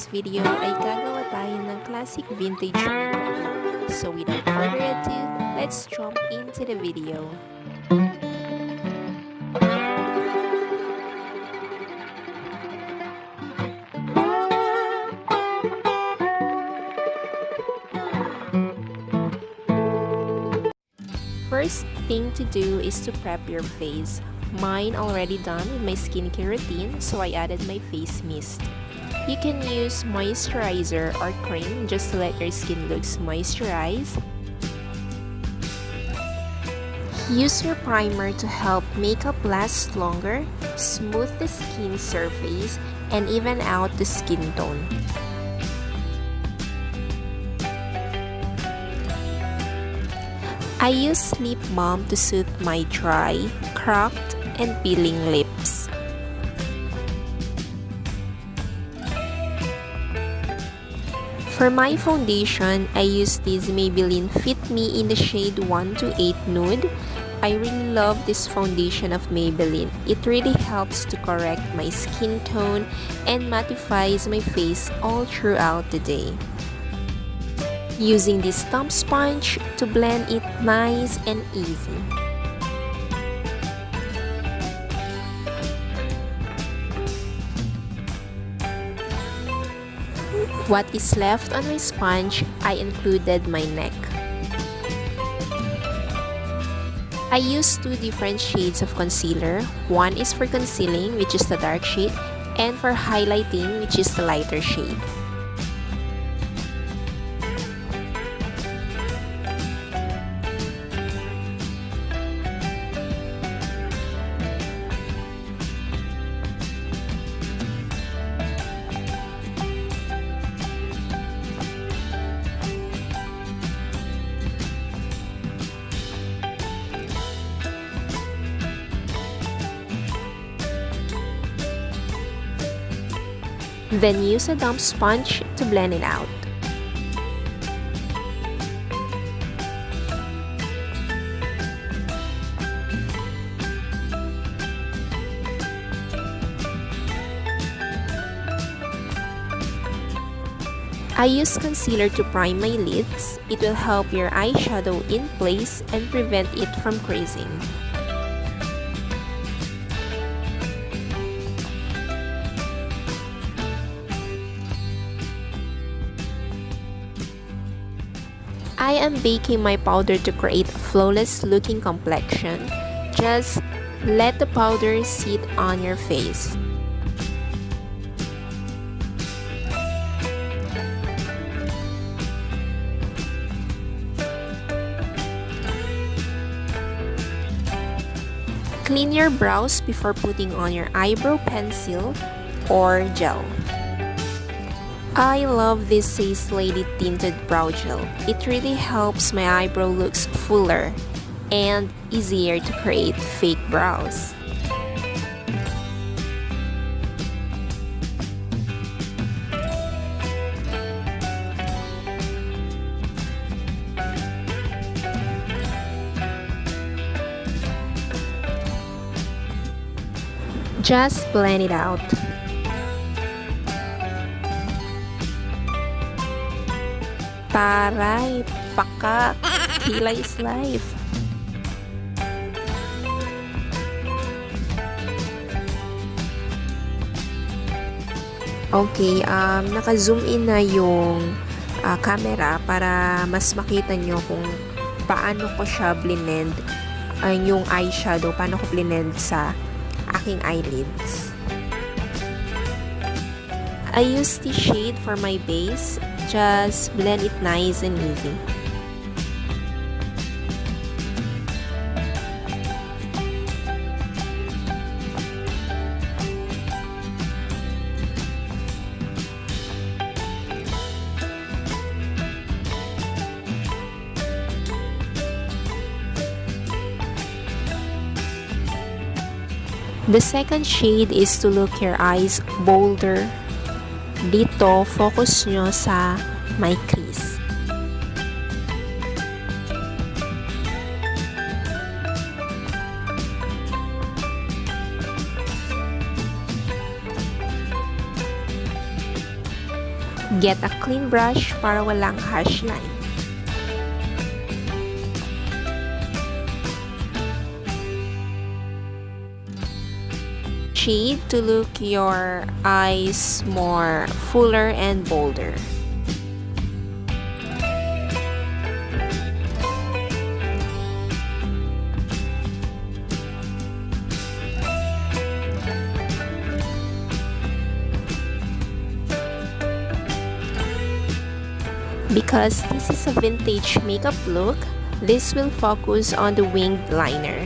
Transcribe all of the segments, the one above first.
video ay gagawa tayo ng classic vintage makeup look. So without further ado, let's jump into the video. First thing to do is to prep your face. Mine already done with my skincare routine, so I added my face mist. You can use moisturizer or cream just to let your skin looks moisturized. Use your primer to help makeup last longer, smooth the skin surface, and even out the skin tone. I use lip balm to soothe my dry, cracked, and peeling lips. For my foundation, I use this Maybelline Fit Me in the shade 128 Nude. I really love this foundation of Maybelline. It really helps to correct my skin tone and mattifies my face all throughout the day. Using this stump sponge to blend it nice and easy. What is left on my sponge, I included my neck. I used two different shades of concealer. One is for concealing, which is the dark shade, and for highlighting, which is the lighter shade. Then use a damp sponge to blend it out. I use concealer to prime my lids. It will help your eyeshadow in place and prevent it from creasing. I am baking my powder to create a flawless looking complexion. Just let the powder sit on your face. Clean your brows before putting on your eyebrow pencil or gel. I love this Says Lady Tinted Brow Gel. It really helps my eyebrow looks fuller and easier to create fake brows. Just blend it out. Taray, pakak, kilay is life. Okay, naka-zoom in na yung camera para mas makita nyo kung paano ko siya blend yung eyeshadow, paano ko blend sa aking eyelids. I use this shade for my base. Just blend it nice and easy. The second shade is to look your eyes bolder. Dito, focus nyo sa my crease. Get a clean brush para walang harsh line. Shade to look your eyes more fuller and bolder. Because this is a vintage makeup look, this will focus on the winged liner.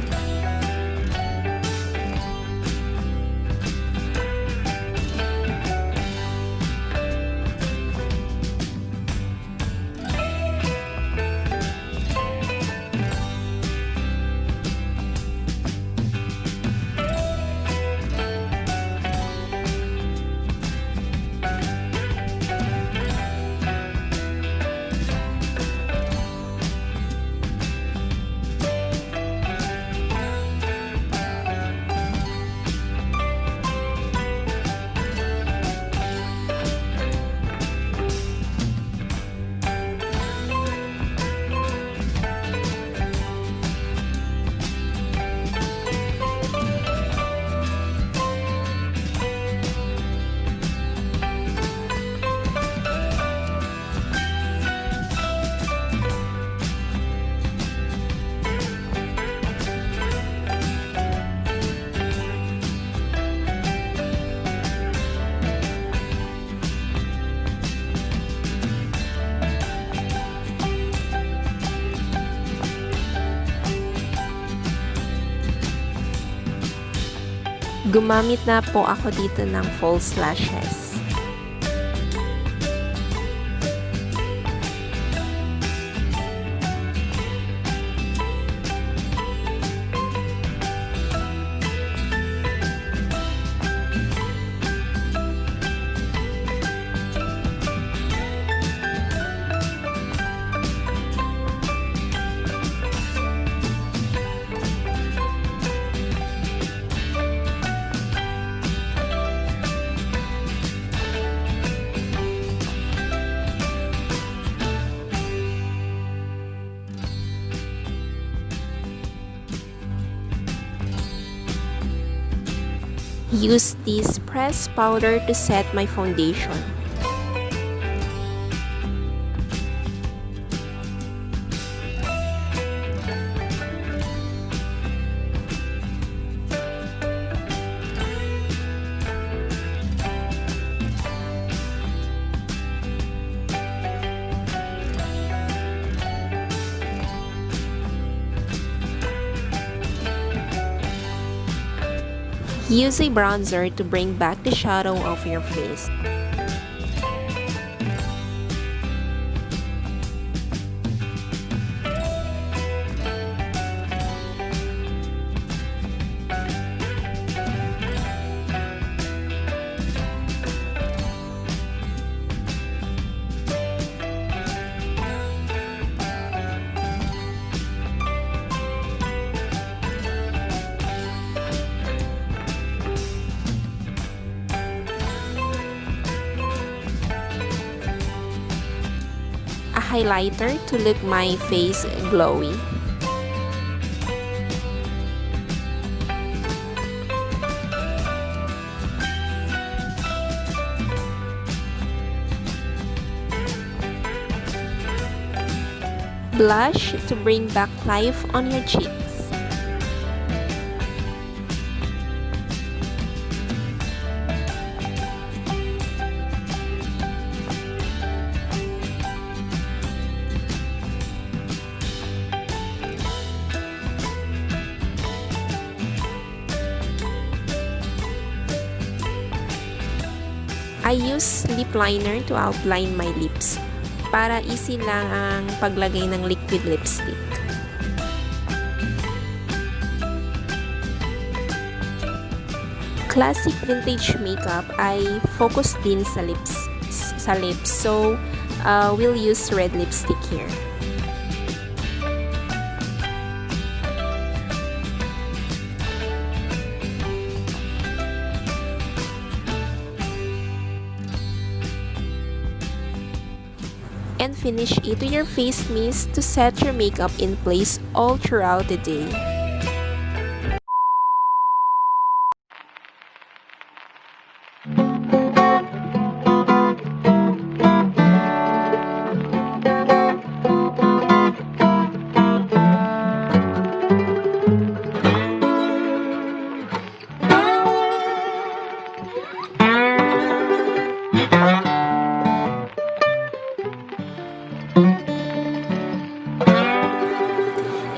Gumamit na po ako dito ng false lashes. Use this pressed powder to set my foundation. Use a bronzer to bring back the shadow of your face. Highlighter to look my face glowy. Blush to bring back life on your cheeks. I use lip liner to outline my lips para easy lang ang paglagay ng liquid lipstick. Classic vintage makeup ay focus din sa lips. So, we'll use red lipstick here. and finish it with your face mist to set your makeup in place all throughout the day.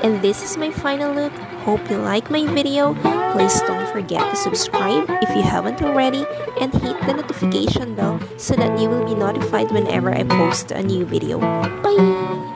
And this is my final look. Hope you like my video. Please don't forget to subscribe if you haven't already and hit the notification bell so that you will be notified whenever I post a new video. Bye!